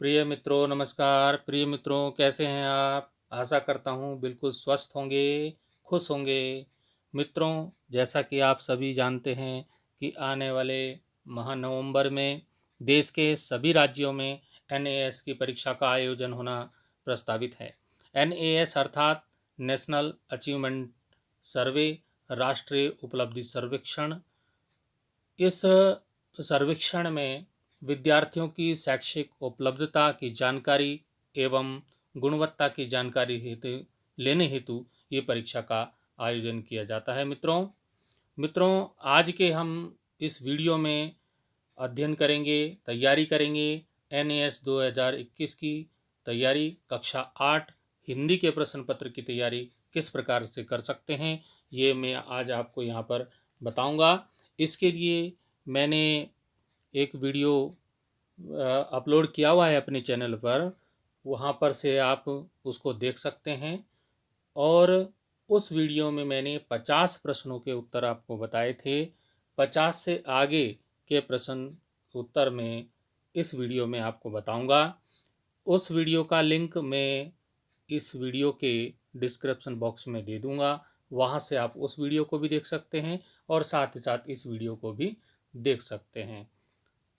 प्रिय मित्रों नमस्कार। प्रिय मित्रों कैसे हैं आप? आशा करता हूँ बिल्कुल स्वस्थ होंगे, खुश होंगे। मित्रों, जैसा कि आप सभी जानते हैं कि आने वाले माह नवंबर में देश के सभी राज्यों में एनएएस की परीक्षा का आयोजन होना प्रस्तावित है। एनएएस अर्थात नेशनल अचीवमेंट सर्वे, राष्ट्रीय उपलब्धि सर्वेक्षण। इस सर्वेक्षण में विद्यार्थियों की शैक्षिक उपलब्धता की जानकारी एवं गुणवत्ता की जानकारी हेतु लेने हेतु ये परीक्षा का आयोजन किया जाता है। मित्रों, आज के हम इस वीडियो में अध्ययन करेंगे, तैयारी करेंगे एनएएस 2021 की तैयारी। कक्षा 8 हिंदी के प्रश्न पत्र की तैयारी किस प्रकार से कर सकते हैं, ये मैं आज आपको यहाँ पर बताऊंगा। इसके लिए मैंने एक वीडियो अपलोड किया हुआ है अपने चैनल पर, वहाँ पर से आप उसको देख सकते हैं। और उस वीडियो में मैंने 50 प्रश्नों के उत्तर आपको बताए थे। 50 से आगे के प्रश्न उत्तर में इस वीडियो में आपको बताऊंगा। उस वीडियो का लिंक मैं इस वीडियो के डिस्क्रिप्शन बॉक्स में दे दूंगा, वहाँ से आप उस वीडियो को भी देख सकते हैं और साथ ही साथ इस वीडियो को भी देख सकते हैं।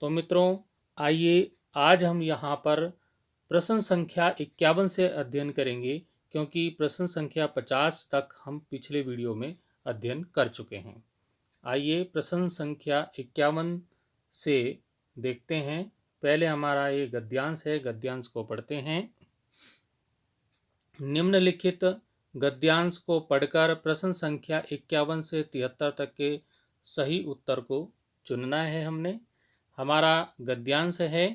तो मित्रों, आइए आज हम यहाँ पर प्रश्न संख्या 51 से अध्ययन करेंगे, क्योंकि प्रश्न संख्या 50 तक हम पिछले वीडियो में अध्ययन कर चुके हैं। आइए प्रश्न संख्या 51 से देखते हैं। पहले हमारा ये गद्यांश है, गद्यांश को पढ़ते हैं। निम्नलिखित गद्यांश को पढ़कर प्रश्न संख्या 51 से 73 तक के सही उत्तर को चुनना है। हमारा गद्यांश है,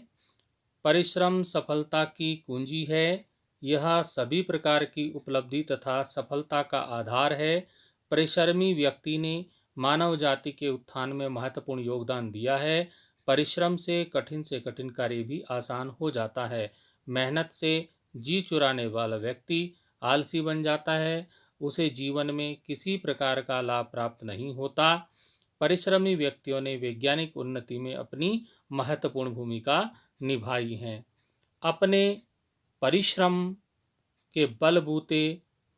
परिश्रम सफलता की कुंजी है। यह सभी प्रकार की उपलब्धि तथा सफलता का आधार है। परिश्रमी व्यक्ति ने मानव जाति के उत्थान में महत्वपूर्ण योगदान दिया है। परिश्रम से कठिन कार्य भी आसान हो जाता है। मेहनत से जी चुराने वाला व्यक्ति आलसी बन जाता है, उसे जीवन में किसी प्रकार का लाभ प्राप्त नहीं होता। परिश्रमी व्यक्तियों ने वैज्ञानिक उन्नति में अपनी महत्वपूर्ण भूमिका निभाई है। अपने परिश्रम के बलबूते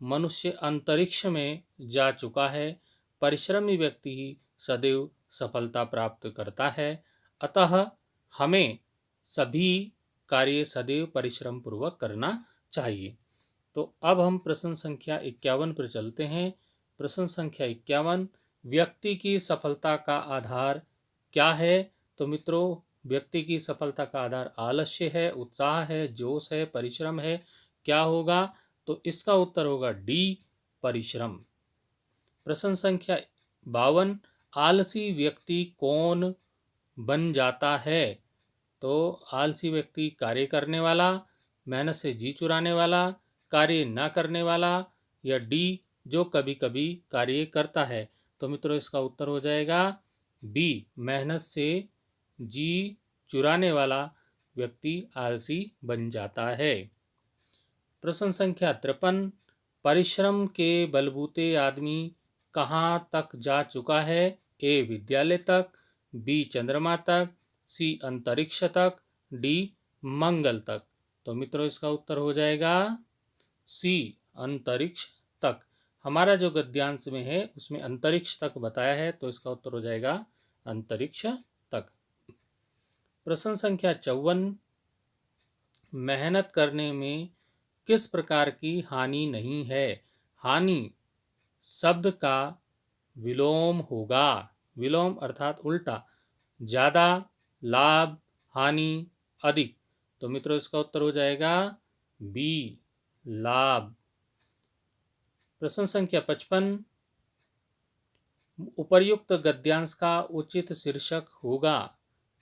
मनुष्य अंतरिक्ष में जा चुका है। परिश्रमी व्यक्ति ही सदैव सफलता प्राप्त करता है। अतः हमें सभी कार्य सदैव परिश्रम पूर्वक करना चाहिए। तो अब हम प्रश्न संख्या 51 पर चलते हैं। प्रश्न संख्या 51, व्यक्ति की सफलता का आधार क्या है? तो मित्रों, व्यक्ति की सफलता का आधार आलस्य है, उत्साह है, जोश है, परिश्रम है। क्या होगा? तो इसका उत्तर होगा डी, परिश्रम। प्रश्न संख्या 52, आलसी व्यक्ति कौन बन जाता है? तो आलसी व्यक्ति कार्य करने वाला, मेहनत से जी चुराने वाला, कार्य न करने वाला, या डी जो कभी कभी कार्य करता है। तो मित्रों, इसका उत्तर हो जाएगा बी, मेहनत से जी चुराने वाला व्यक्ति आलसी बन जाता है। प्रश्न संख्या 53, परिश्रम के बलबूते आदमी कहाँ तक जा चुका है? ए, विद्यालय तक, बी, चंद्रमा तक, सी, अंतरिक्ष तक, डी, मंगल तक। तो मित्रों, इसका उत्तर हो जाएगा सी, अंतरिक्ष तक। हमारा जो गद्यांश में है उसमें अंतरिक्ष तक बताया है, तो इसका उत्तर हो जाएगा अंतरिक्ष तक। प्रश्न संख्या 54, मेहनत करने में किस प्रकार की हानि नहीं है? हानि शब्द का विलोम होगा। विलोम अर्थात उल्टा, ज्यादा, लाभ, हानि, अधिक। तो मित्रों, इसका उत्तर हो जाएगा बी, लाभ। प्रश्न संख्या 55, उपर्युक्त गद्यांश का उचित शीर्षक होगा।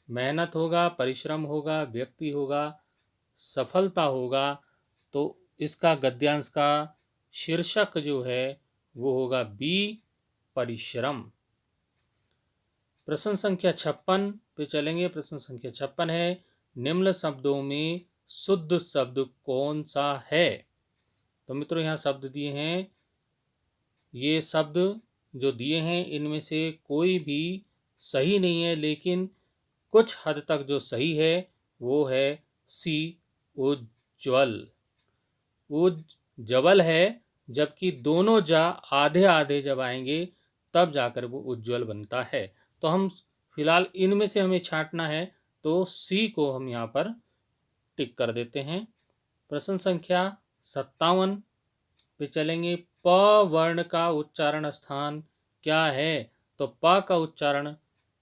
मेहनत होगा, परिश्रम होगा, व्यक्ति होगा, सफलता होगा। तो इसका गद्यांश का शीर्षक जो है वो होगा बी, परिश्रम। प्रश्न संख्या 56 पे चलेंगे। प्रश्न संख्या 56 है, निम्न शब्दों में शुद्ध शब्द कौन सा है? तो मित्रों, यहाँ शब्द दिए हैं। ये शब्द जो दिए हैं इनमें से कोई भी सही नहीं है, लेकिन कुछ हद तक जो सही है वो है सी उज्ज्वल। उज्ज्वल है, जबकि दोनों जा आधे आधे जब आएंगे तब जाकर वो उज्ज्वल बनता है। तो हम फिलहाल इनमें से हमें छांटना है, तो सी को हम यहाँ पर टिक कर देते हैं। प्रश्न संख्या 57 पे चलेंगे। प वर्ण का उच्चारण स्थान क्या है? तो प का उच्चारण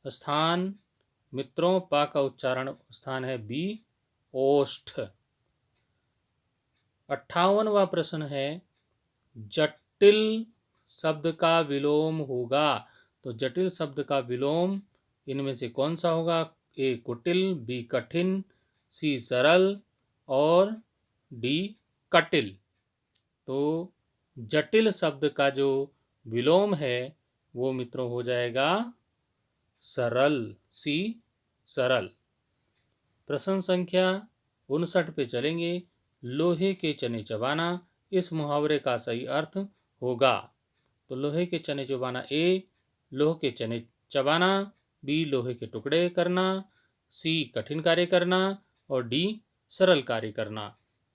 स्थान मित्रों, प का उच्चारण स्थान है बी, ओष्ठ। 58वां प्रश्न है, जटिल शब्द का विलोम होगा। तो जटिल शब्द का विलोम इनमें से कौन सा होगा? ए कुटिल, बी कठिन, सी सरल और डी कटिल। तो जटिल शब्द का जो विलोम है वो मित्रों हो जाएगा सरल, सी सरल। प्रश्न संख्या 59 पे चलेंगे। लोहे के चने चबाना, इस मुहावरे का सही अर्थ होगा। तो लोहे के चने चबाना ए लोहे के चने चबाना, बी लोहे के टुकड़े करना, सी कठिन कार्य करना और डी सरल कार्य करना।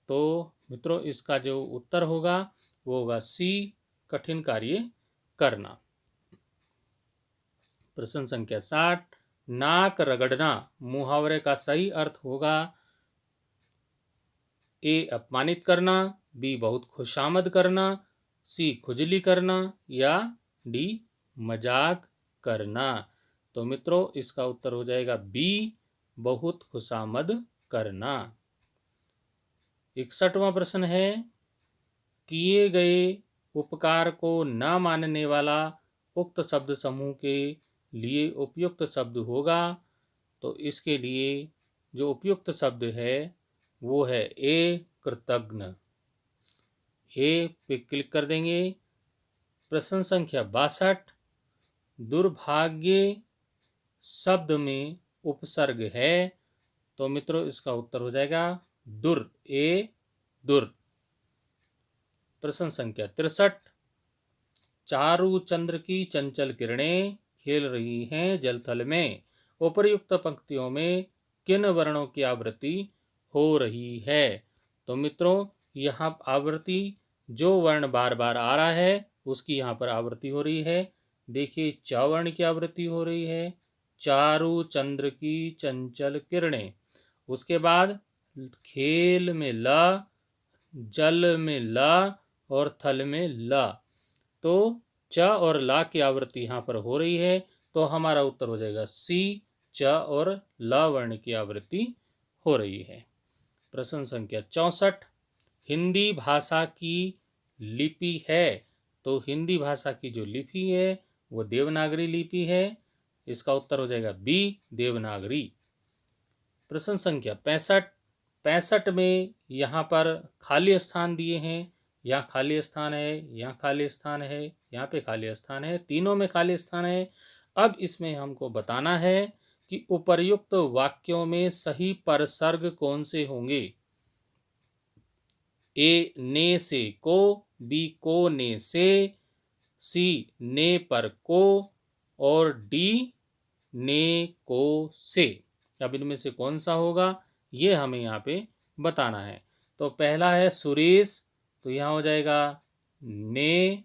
तो मित्रों इसका जो उत्तर होगा वो होगा सी कठिन कार्य करना। प्रश्न संख्या 60, नाक रगड़ना मुहावरे का सही अर्थ होगा। ए अपमानित करना, बी बहुत खुशामद करना, सी खुजली करना या डी मजाक करना। तो मित्रों इसका उत्तर हो जाएगा बी बहुत खुशामद करना। 61वां प्रश्न है, किए गए उपकार को न मानने वाला उक्त शब्द समूह के लिए उपयुक्त शब्द होगा। तो इसके लिए जो उपयुक्त शब्द है वो है ए कृतज्ञ। ए पे क्लिक कर देंगे। प्रश्न संख्या 62, दुर्भाग्य शब्द में उपसर्ग है। तो मित्रों इसका उत्तर हो जाएगा दुर, ए दुर। प्रश्न संख्या 63, चारू चंद्र की चंचल किरणें खेल रही हैं जलथल में, उपर्युक्त पंक्तियों में किन वर्णों की आवृत्ति हो रही है? तो मित्रों यहाँ आवृत्ति जो वर्ण बार बार आ रहा है उसकी यहाँ पर आवृत्ति हो रही है। देखिए च वर्ण की आवृत्ति हो रही है, चारू चंद्र की चंचल किरणें। उसके बाद खेल में ल, जल में ल और थल में ल। तो च और ला की आवृत्ति यहाँ पर हो रही है, तो हमारा उत्तर हो जाएगा सी, च और ल वर्ण की आवृत्ति हो रही है। प्रश्न संख्या 64, हिंदी भाषा की लिपि है। तो हिंदी भाषा की जो लिपि है वो देवनागरी लिपि है। इसका उत्तर हो जाएगा बी देवनागरी। प्रश्न संख्या 65 में यहाँ पर खाली स्थान दिए हैं। यहाँ खाली स्थान है, यहाँ खाली स्थान है, यहाँ पे खाली स्थान है, तीनों में खाली स्थान है। अब इसमें हमको बताना है कि उपर्युक्त वाक्यों में सही परसर्ग कौन से होंगे। ए ने से को, बी को ने से, सी ने पर को और डी ने को से। अब इनमें से कौन सा होगा ये हमें यहाँ पे बताना है। तो पहला है सुरेश, तो यहाँ हो जाएगा ने,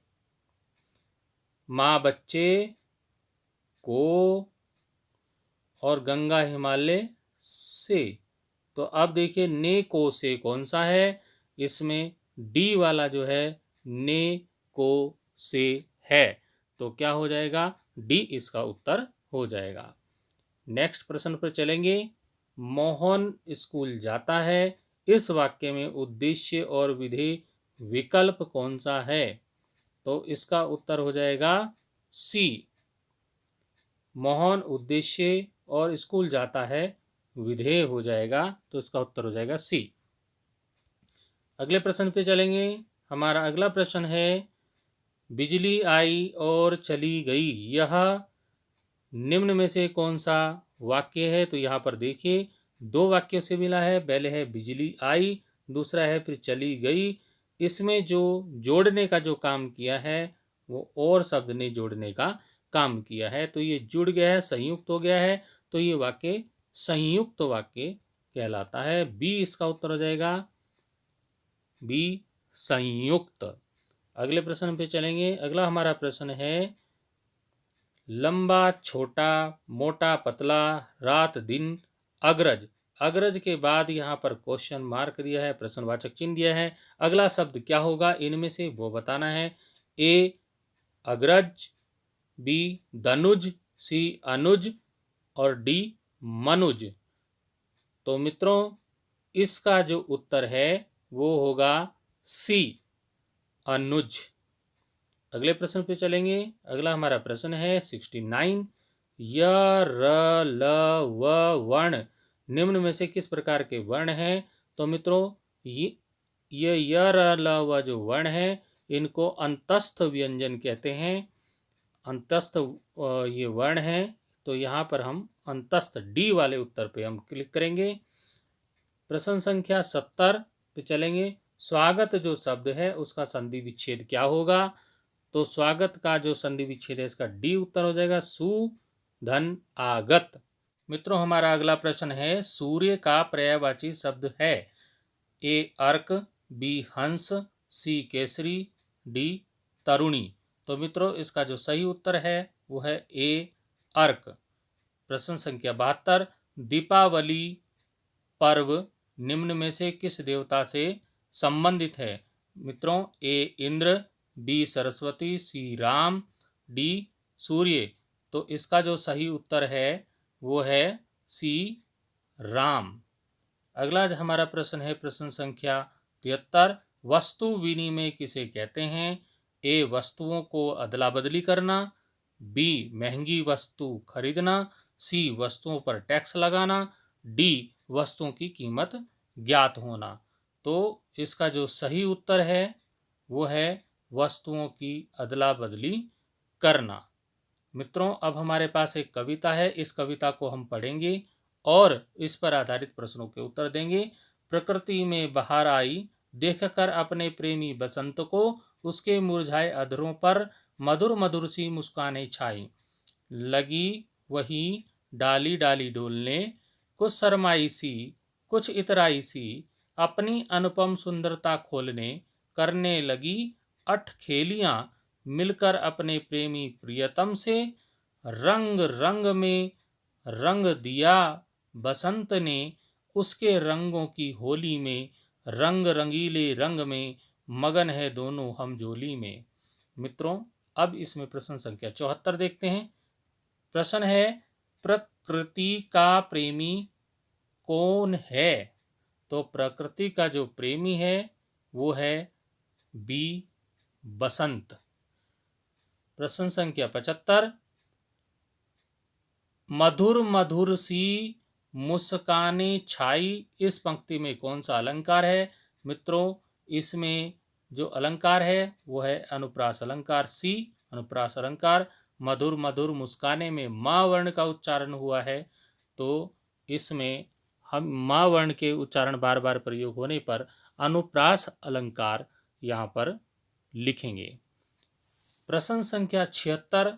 माँ बच्चे को और गंगा हिमालय से। तो अब देखिए ने को से कौन सा है, इसमें डी वाला जो है ने को से है। तो क्या हो जाएगा डी इसका उत्तर हो जाएगा। नेक्स्ट प्रश्न पर चलेंगे। मोहन स्कूल जाता है, इस वाक्य में उद्देश्य और विधेय विकल्प कौन सा है? तो इसका उत्तर हो जाएगा सी, मोहन उद्देश्य और स्कूल जाता है विधेय हो जाएगा। तो इसका उत्तर हो जाएगा सी। अगले प्रश्न पे चलेंगे। हमारा अगला प्रश्न है, बिजली आई और चली गई, यह निम्न में से कौन सा वाक्य है? तो यहाँ पर देखिए दो वाक्यों से मिला है। पहले है बिजली आई, दूसरा है फिर चली गई। इसमें जो जोड़ने का जो काम किया है वो और शब्द ने जोड़ने का काम किया है। तो ये जुड़ गया है, संयुक्त हो गया है। तो ये वाक्य संयुक्त वाक्य कहलाता है। बी इसका उत्तर हो जाएगा, बी संयुक्त। अगले प्रश्न पे चलेंगे। अगला हमारा प्रश्न है, लंबा छोटा, मोटा पतला, रात दिन, अग्रज। अग्रज के बाद यहाँ पर क्वेश्चन मार्क दिया है, प्रश्नवाचक चिन्ह दिया है। अगला शब्द क्या होगा इनमें से वो बताना है। ए अग्रज, बी दनुज, सी अनुज और डी मनुज। तो मित्रों इसका जो उत्तर है वो होगा सी अनुज। अगले प्रश्न पे चलेंगे। अगला हमारा प्रश्न है 69। य र ल व वर्ण निम्न में से किस प्रकार के वर्ण हैं? तो मित्रों ये य र ल व जो वर्ण है इनको अंतस्थ व्यंजन कहते हैं। अंतस्थ ये वर्ण है। तो यहाँ पर हम अंतस्थ डी वाले उत्तर पे हम क्लिक करेंगे। प्रश्न संख्या 70 पे चलेंगे। स्वागत जो शब्द है उसका संधि विच्छेद क्या होगा? तो स्वागत का जो संधि विच्छेद है इसका डी उत्तर हो जाएगा, सु धन आगत। मित्रों हमारा अगला प्रश्न है, सूर्य का पर्यायवाची शब्द है। ए अर्क, बी हंस, सी केसरी, डी तरुणी। तो मित्रों इसका जो सही उत्तर है वो है ए अर्क। प्रश्न संख्या 72। दीपावली पर्व निम्न में से किस देवता से संबंधित है? मित्रों ए इंद्र, बी सरस्वती, सी राम, डी सूर्य। तो इसका जो सही उत्तर है वो है सी राम। अगला हमारा प्रश्न है प्रश्न संख्या 73। वस्तु विनिमय किसे कहते हैं? ए वस्तुओं को अदला बदली करना, बी महंगी वस्तु खरीदना, सी वस्तुओं पर टैक्स लगाना, डी वस्तुओं की कीमत ज्ञात होना। तो इसका जो सही उत्तर है वो है वस्तुओं की अदला बदली करना। मित्रों अब हमारे पास एक कविता है, इस कविता को हम पढ़ेंगे और इस पर आधारित प्रश्नों के उत्तर देंगे। प्रकृति में बहार आई, देखकर अपने प्रेमी बसंत को, उसके मुरझाए अधरों पर मधुर मधुर सी मुस्कानें छाई। लगी वही डाली डाली डोलने, कुछ शर्माई सी कुछ इतराई सी, अपनी अनुपम सुंदरता खोलने, करने लगी अठखेलियां मिलकर अपने प्रेमी प्रियतम से। रंग रंग में रंग दिया बसंत ने, उसके रंगों की होली में, रंग रंगीले रंग में मगन है दोनों हम जोली में। मित्रों अब इसमें प्रश्न संख्या 74 देखते हैं। प्रश्न है, प्रकृति का प्रेमी कौन है? तो प्रकृति का जो प्रेमी है वो है बी बसंत। प्रश्न संख्या 75। मधुर मधुर सी मुस्काने छाई, इस पंक्ति में कौन सा अलंकार है? मित्रों इसमें जो अलंकार है वो है अनुप्रास अलंकार, सी अनुप्रास अलंकार। मधुर मधुर मुस्काने में माँ वर्ण का उच्चारण हुआ है, तो इसमें हम माँ वर्ण के उच्चारण बार बार प्रयोग होने पर अनुप्रास अलंकार यहाँ पर लिखेंगे। प्रश्न संख्या 76।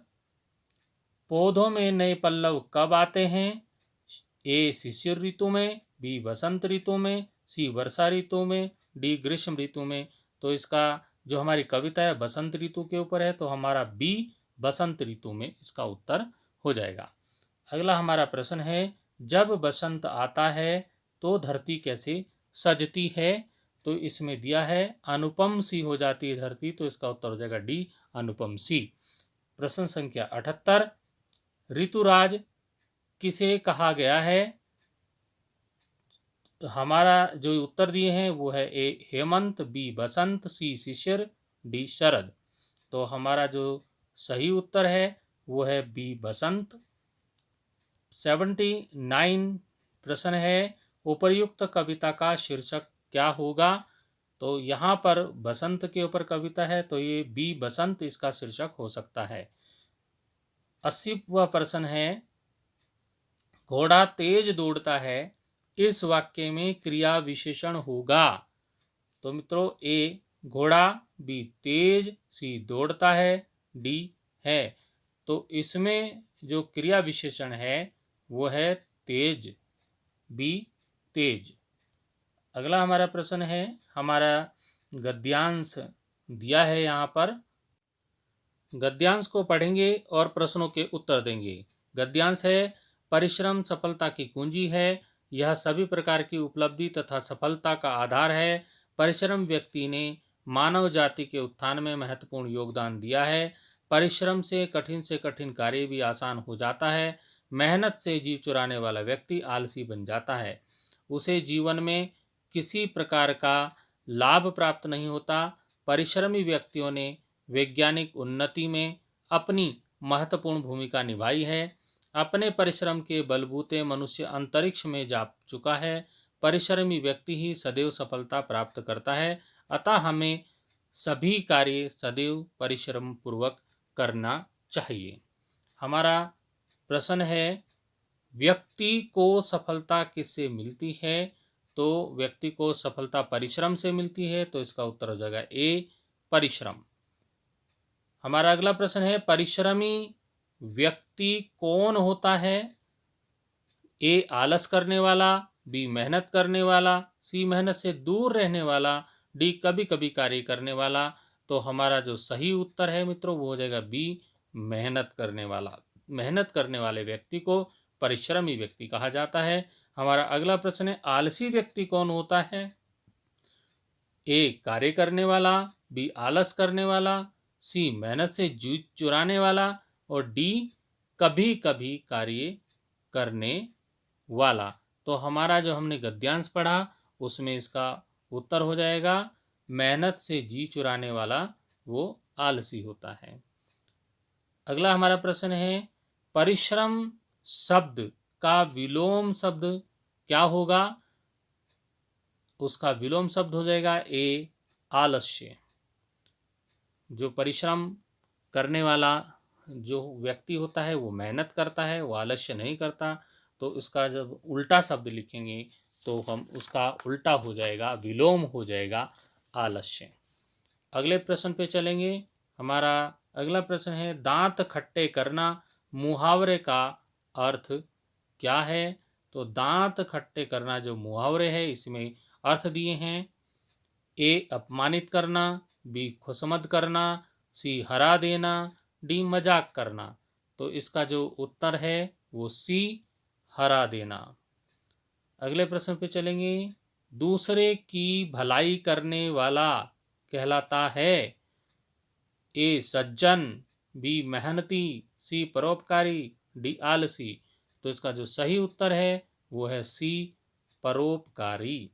पौधों में नए पल्लव कब आते हैं? ए शिशिर ऋतु में, बी बसंत ऋतु में, सी वर्षा ऋतु में, डी ग्रीष्म ऋतु में। तो इसका जो हमारी कविता है बसंत ऋतु के ऊपर है, तो हमारा बी बसंत ऋतु में इसका उत्तर हो जाएगा। अगला हमारा प्रश्न है, जब बसंत आता है तो धरती कैसे सजती है? तो इसमें दिया है अनुपम सी हो जाती है धरती, तो इसका उत्तर हो जाएगा डी अनुपम सी। प्रश्न संख्या 78। ऋतुराज किसे कहा गया है? हमारा जो उत्तर दिए हैं वो है ए हेमंत, बी बसंत, सी शिशिर, डी शरद। तो हमारा जो सही उत्तर है वो है बी बसंत। 79 प्रश्न है, उपर्युक्त कविता का शीर्षक क्या होगा? तो यहाँ पर बसंत के ऊपर कविता है, तो ये बी बसंत इसका शीर्षक हो सकता है। 80वां प्रश्न है, घोड़ा तेज दौड़ता है, इस वाक्य में क्रिया विशेषण होगा। तो मित्रों ए घोड़ा, बी तेज, सी दौड़ता है, डी है। तो इसमें जो क्रिया विशेषण है वो है तेज, बी तेज। अगला हमारा प्रश्न है, हमारा गद्यांश दिया है यहाँ पर। गद्यांश को पढ़ेंगे और प्रश्नों के उत्तर देंगे। गद्यांश है, परिश्रम सफलता की कुंजी है। यह सभी प्रकार की उपलब्धि तथा सफलता का आधार है। परिश्रम व्यक्ति ने मानव जाति के उत्थान में महत्वपूर्ण योगदान दिया है। परिश्रम से कठिन कार्य भी आसान हो जाता है। मेहनत से जी चुराने वाला व्यक्ति आलसी बन जाता है। उसे जीवन में किसी प्रकार का लाभ प्राप्त नहीं होता। परिश्रमी व्यक्तियों ने वैज्ञानिक उन्नति में अपनी महत्वपूर्ण भूमिका निभाई है। अपने परिश्रम के बलबूते मनुष्य अंतरिक्ष में जा चुका है। परिश्रमी व्यक्ति ही सदैव सफलता प्राप्त करता है। अतः हमें सभी कार्य सदैव परिश्रम पूर्वक करना चाहिए। हमारा प्रश्न है, व्यक्ति को सफलता किससे मिलती है? तो व्यक्ति को सफलता परिश्रम से मिलती है। तो इसका उत्तर हो जाएगा ए, परिश्रम। हमारा अगला प्रश्न है, परिश्रमी व्यक्ति कौन होता है? ए, आलस करने वाला, बी, मेहनत करने वाला, सी, मेहनत से दूर रहने वाला, डी, कभी कभी कार्य करने वाला। तो हमारा जो सही उत्तर है मित्रों वो हो जाएगा बी, मेहनत करने वाला। मेहनत करने वाले व्यक्ति को परिश्रमी व्यक्ति कहा जाता है। हमारा अगला प्रश्न है, आलसी व्यक्ति कौन होता है? ए, कार्य करने वाला, बी, आलस करने वाला, सी, मेहनत से जी चुराने वाला, और डी, कभी कभी कार्य करने वाला। तो हमारा जो हमने गद्यांश पढ़ा उसमें इसका उत्तर हो जाएगा मेहनत से जी चुराने वाला वो आलसी होता है। अगला हमारा प्रश्न है, परिश्रम शब्द का विलोम शब्द क्या होगा? उसका विलोम शब्द हो जाएगा ए, आलस्य। जो परिश्रम करने वाला जो व्यक्ति होता है वो मेहनत करता है, वो आलस्य नहीं करता। तो इसका जब उल्टा शब्द लिखेंगे तो हम उसका उल्टा हो जाएगा, विलोम हो जाएगा आलस्य। अगले प्रश्न पे चलेंगे। हमारा अगला प्रश्न है, दांत खट्टे करना मुहावरे का अर्थ क्या है? तो दांत खट्टे करना जो मुहावरे है इसमें अर्थ दिए हैं, ए, अपमानित करना, बी, खुशमद करना, सी, हरा देना, डी, मजाक करना। तो इसका जो उत्तर है वो सी, हरा देना। अगले प्रश्न पे चलेंगे, दूसरे की भलाई करने वाला कहलाता है ए, सज्जन, बी, मेहनती, सी, परोपकारी, डी, आलसी। तो इसका जो सही उत्तर है वो है सी, परोपकारी।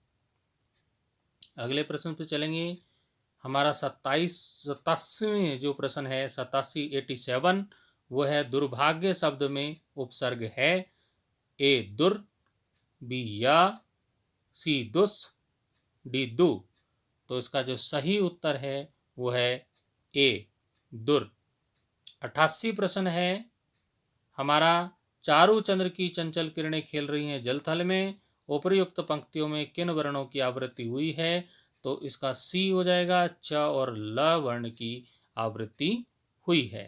अगले प्रश्न पे चलेंगे। हमारा 87वां जो प्रश्न है 87 वो है, दुर्भाग्य शब्द में उपसर्ग है ए, दुर, बी, या, सी, दुस, डी, दु। तो इसका जो सही उत्तर है वो है ए, दुर। 88 प्रश्न है हमारा, चारू चंद्र की चंचल किरणें खेल रही हैं जल थल में, उपयुक्त पंक्तियों में किन वर्णों की आवृत्ति हुई है? तो इसका सी हो जाएगा, च और ल वर्ण की आवृत्ति हुई है।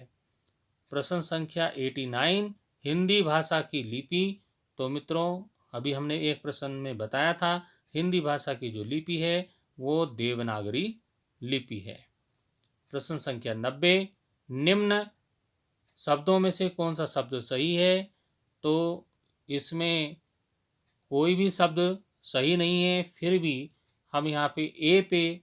प्रश्न संख्या 89, हिंदी भाषा की लिपि। तो मित्रों अभी हमने एक प्रश्न में बताया था, हिंदी भाषा की जो लिपि है वो देवनागरी लिपि है। प्रश्न संख्या 90, निम्न शब्दों में से कौन सा शब्द सही है? तो इसमें कोई भी शब्द सही नहीं है, फिर भी हम यहाँ पे ए पे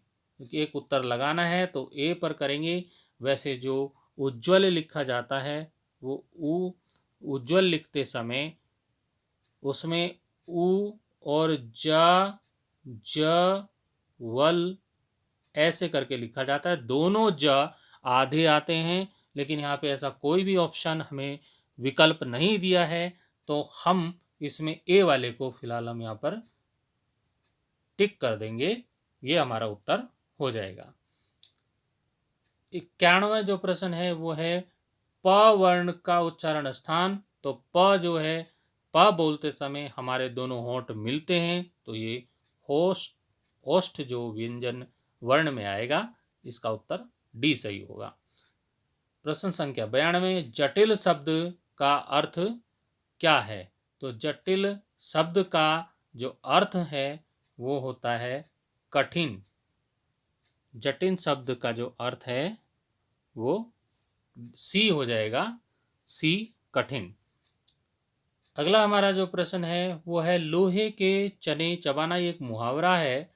एक उत्तर लगाना है तो ए पर करेंगे। वैसे जो उज्ज्वल लिखा जाता है वो उज्ज्वल लिखते समय उसमें उ और ज वल ऐसे करके लिखा जाता है। दोनों ज आधे आते हैं, लेकिन यहाँ पे ऐसा कोई भी ऑप्शन हमें विकल्प नहीं दिया है, तो हम इसमें ए वाले को फिलहाल हम यहाँ पर टिक कर देंगे। ये हमारा उत्तर हो जाएगा। 91वां जो प्रश्न है वो है, प वर्ण का उच्चारण स्थान। तो प जो है, प बोलते समय हमारे दोनों होंठ मिलते हैं, तो ये ओष्ठ जो व्यंजन वर्ण में आएगा, इसका उत्तर डी सही होगा। प्रश्न संख्या 92, जटिल शब्द का अर्थ क्या है? तो जटिल शब्द का जो अर्थ है वो होता है कठिन। जटिल शब्द का जो अर्थ है वो सी हो जाएगा, सी कठिन। अगला हमारा जो प्रश्न है वो है लोहे के चने चबाना। ये एक मुहावरा है,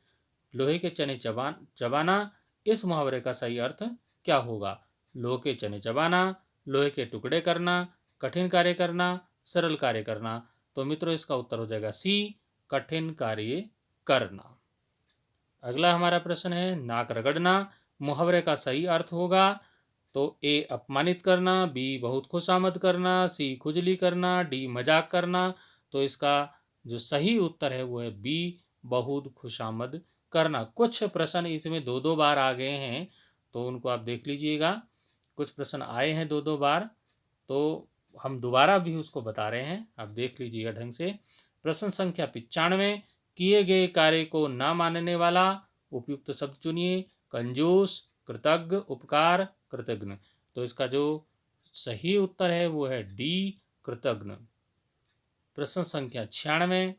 लोहे के चने चबाना। इस मुहावरे का सही अर्थ क्या होगा? लोहे के चने चबाना, लोहे के टुकड़े करना, कठिन कार्य करना, सरल कार्य करना। तो मित्रों इसका उत्तर हो जाएगा सी, कठिन कार्य करना। अगला हमारा प्रश्न है नाक रगड़ना। मुहावरे का सही अर्थ होगा तो ए अपमानित करना, बी बहुत खुशामद करना, सी खुजली करना, डी मजाक करना। तो इसका जो सही उत्तर है वो है बी, बहुत खुशामद करना। कुछ प्रश्न इसमें दो दो बार आ गए हैं तो उनको आप देख लीजिएगा। कुछ प्रश्न आए हैं दो दो बार तो हम दोबारा भी उसको बता रहे हैं, आप देख लीजिएगा ढंग से। प्रश्न संख्या 95, किए गए कार्य को ना मानने वाला। उपयुक्त शब्द चुनिए। कंजूस, कृतज्ञ, उपकार, कृतज्ञ। तो इसका जो सही उत्तर है वो है डी, कृतज्ञ। प्रश्न संख्या 96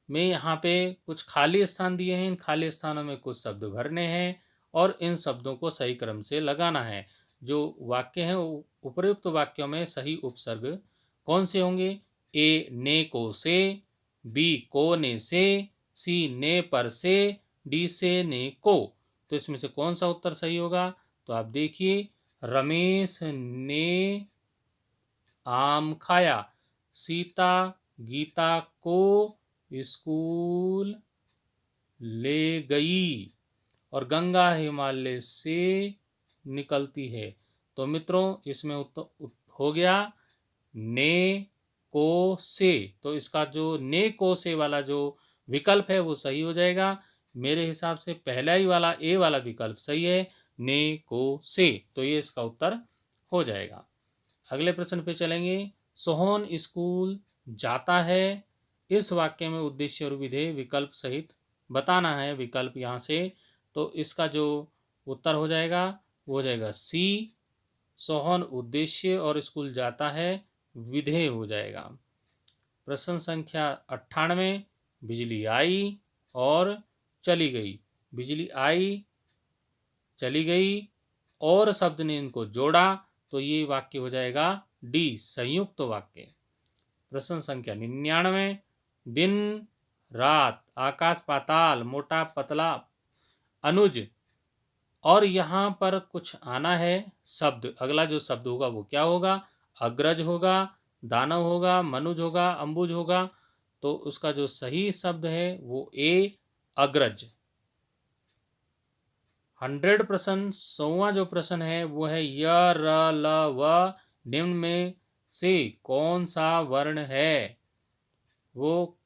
में यहाँ पे कुछ खाली स्थान दिए हैं। इन खाली स्थानों में कुछ शब्द भरने हैं और इन शब्दों को सही क्रम से लगाना है। जो वाक्य हैं उपयुक्त वाक्यों में सही उपसर्ग कौन से होंगे? ए ने को से, बी को ने से, सी ने पर से, डी से ने को। तो इसमें से कौन सा उत्तर सही होगा? तो आप देखिए, रमेश ने आम खाया, सीता गीता को स्कूल ले गई और गंगा हिमालय से निकलती है। तो मित्रों इसमें उत्तर हो गया ने को से। तो इसका जो ने को से वाला जो विकल्प है वो सही हो जाएगा। मेरे हिसाब से पहला ही वाला ए वाला विकल्प सही है, ने को से। तो ये इसका उत्तर हो जाएगा। अगले प्रश्न पे चलेंगे। सोहन स्कूल जाता है। इस वाक्य में उद्देश्य और विधेय विकल्प सहित बताना है, विकल्प यहाँ से। तो इसका जो उत्तर हो जाएगा वो हो जाएगा सी, सोहन उद्देश्य और स्कूल जाता है विधेय हो जाएगा। प्रश्न संख्या 98, बिजली आई और चली गई। बिजली आई, चली गई और शब्द ने इनको जोड़ा तो ये वाक्य हो जाएगा डी, संयुक्त वाक्य। प्रश्न संख्या 99, दिन रात, आकाश पाताल, मोटा पतला, अनुज। और यहाँ पर कुछ आना है शब्द। अगला जो शब्द होगा वो क्या होगा? अग्रज होगा, दानव होगा, मनुज होगा, अंबुज होगा। तो उसका जो सही शब्द है वो ए, अग्रज। 100%। 100वां जो प्रश्न है वो है य र ल व निम्न में से कौन सा वर्ण है? वो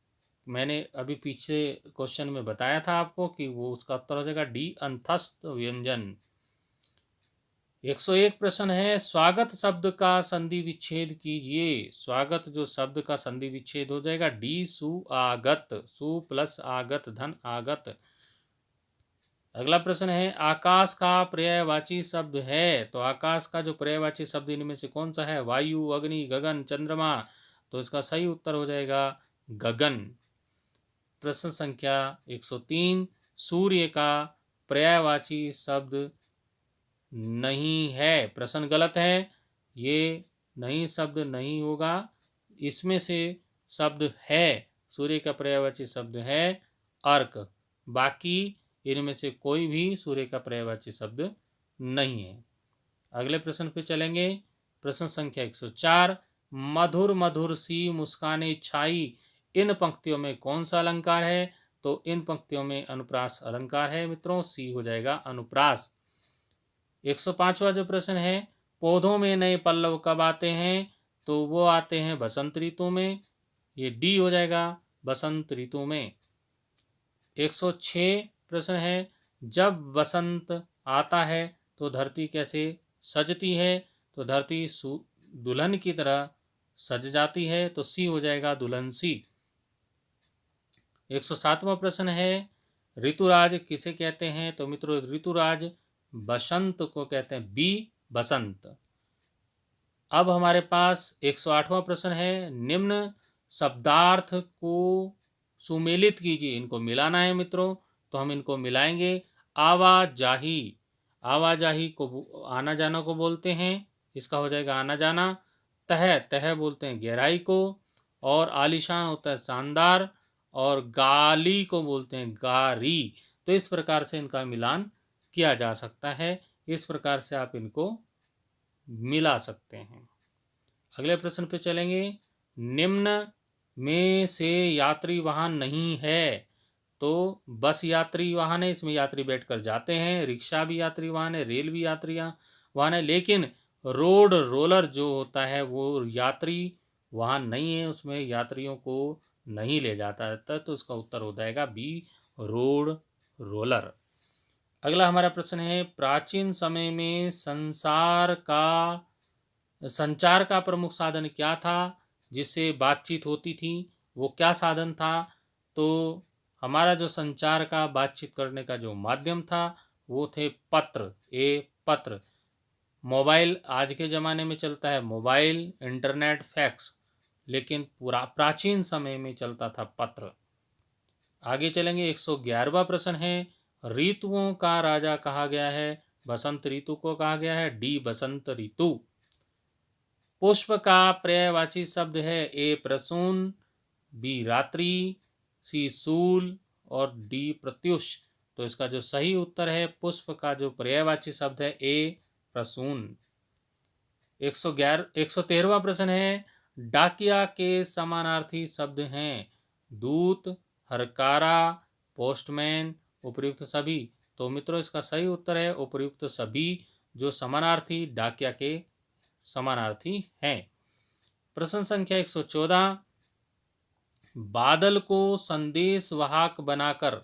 मैंने अभी पीछे क्वेश्चन में बताया था आपको कि वो उसका उत्तर हो जाएगा डी, अंतस्थ व्यंजन। 101 प्रश्न है स्वागत शब्द का संधि विच्छेद कीजिए। स्वागत जो शब्द का संधि विच्छेद हो जाएगा डी, सुआगत। सु प्लस आगत धन आगत। अगला प्रश्न है आकाश का पर्यायवाची शब्द है। तो आकाश का जो पर्यायवाची शब्द इनमें से कौन सा है? वायु, अग्नि, गगन, चंद्रमा। तो इसका सही उत्तर हो जाएगा गगन। प्रश्न संख्या 103, सूर्य का पर्यायवाची शब्द नहीं है। प्रश्न गलत है, ये नहीं शब्द नहीं होगा। इसमें से शब्द है, सूर्य का पर्यायवाची शब्द है अर्क। बाकी इनमें से कोई भी सूर्य का पर्यायवाची शब्द नहीं है। अगले प्रश्न पे चलेंगे। प्रश्न संख्या 104, मधुर मधुर सी मुस्काने छाई। इन पंक्तियों में कौन सा अलंकार है? तो इन पंक्तियों में अनुप्रास अलंकार है मित्रों, सी हो जाएगा अनुप्रास। 105वां जो प्रश्न है पौधों में नए पल्लव कब आते हैं? तो वो आते हैं बसंत ऋतु में, ये डी हो जाएगा, बसंत ऋतु में। 106 प्रश्न है जब बसंत आता है तो धरती कैसे सजती है? तो धरती दुल्हन की तरह सज जाती है, तो सी हो जाएगा, दुल्हन सी। 107वां प्रश्न है ऋतुराज किसे कहते हैं? तो मित्रों ऋतुराज बसंत को कहते हैं, बी, बसंत। अब हमारे पास 108वां प्रश्न है निम्न शब्दार्थ को सुमेलित कीजिए। इनको मिलाना है मित्रों, तो हम इनको मिलाएंगे। आवाजाही, आवाजाही को आना जाना को बोलते हैं, इसका हो जाएगा आना जाना। तह, तह बोलते हैं गहराई को। और आलीशान होता है शानदार। और गाली को बोलते हैं गारी। तो इस प्रकार से इनका मिलान किया जा सकता है। इस प्रकार से आप इनको मिला सकते हैं। अगले प्रश्न पे चलेंगे। निम्न में से यात्री वाहन नहीं है। तो बस यात्री वाहन है, इसमें यात्री बैठकर जाते हैं। रिक्शा भी यात्री वाहन है, रेल भी यात्री वाहन है। लेकिन रोड रोलर जो होता है वो यात्री वाहन नहीं है, उसमें यात्रियों को नहीं ले जाता है। तो उसका उत्तर हो जाएगा बी, रोड रोलर। अगला हमारा प्रश्न है, प्राचीन समय में संचार का प्रमुख साधन क्या था जिससे बातचीत होती थी? वो क्या साधन था? तो हमारा जो संचार का बातचीत करने का जो माध्यम था वो थे पत्र। पत्र। मोबाइल आज के ज़माने में चलता है मोबाइल, इंटरनेट, फैक्स, लेकिन प्राचीन समय में चलता था पत्र। आगे चलेंगे। 111वां प्रश्न है, ऋतुओं का राजा कहा गया है? बसंत ऋतु को कहा गया है, डी बसंत ऋतु। पुष्प का पर्यायवाची शब्द है, ए प्रसून, बी रात्रि, सी सूल और डी प्रत्युष। तो इसका जो सही उत्तर है, पुष्प का जो पर्यायवाची शब्द है ए प्रसून। 113वां प्रश्न है, डाकिया के समानार्थी शब्द हैं? दूत, हरकारा, पोस्टमैन, उपर्युक्त सभी। तो मित्रों इसका सही उत्तर है उपर्युक्त सभी, जो समानार्थी डाकिया के समानार्थी हैं। प्रश्न संख्या 114, बादल को संदेश वाहक बनाकर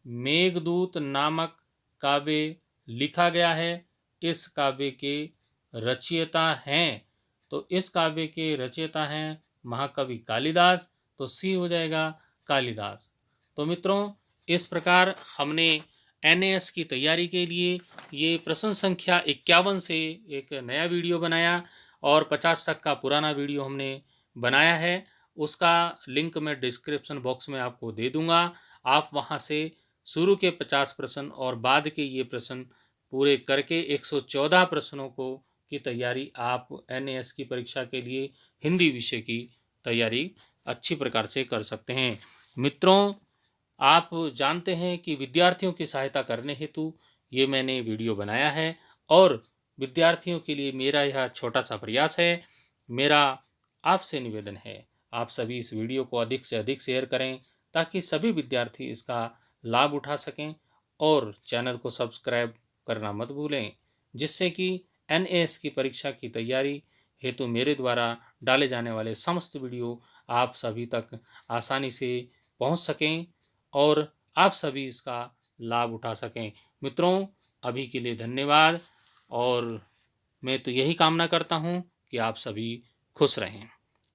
मेघदूत नामक काव्य लिखा गया है। इस काव्य के रचयिता हैं? तो इस काव्य के रचयिता हैं महाकवि कालिदास। तो सी हो जाएगा कालिदास। तो मित्रों इस प्रकार हमने NAS की तैयारी के लिए ये प्रश्न संख्या 51 से एक नया वीडियो बनाया और 50 तक का पुराना वीडियो हमने बनाया है। उसका लिंक मैं डिस्क्रिप्शन बॉक्स में आपको दे दूंगा। आप वहां से शुरू के 50 प्रश्न और बाद के ये प्रश्न पूरे करके 114 प्रश्नों की तैयारी आप NAS की परीक्षा के लिए हिंदी विषय की तैयारी अच्छी प्रकार से कर सकते हैं। मित्रों आप जानते हैं कि विद्यार्थियों की सहायता करने हेतु ये मैंने वीडियो बनाया है और विद्यार्थियों के लिए मेरा यह छोटा सा प्रयास है। मेरा आपसे निवेदन है, आप सभी इस वीडियो को अधिक से अधिक शेयर करें ताकि सभी विद्यार्थी इसका लाभ उठा सकें और चैनल को सब्सक्राइब करना मत भूलें, जिससे कि NAS की परीक्षा की तैयारी हेतु मेरे द्वारा डाले जाने वाले समस्त वीडियो आप सभी तक आसानी से पहुंच सकें और आप सभी इसका लाभ उठा सकें। मित्रों अभी के लिए धन्यवाद और मैं तो यही कामना करता हूं कि आप सभी खुश रहें।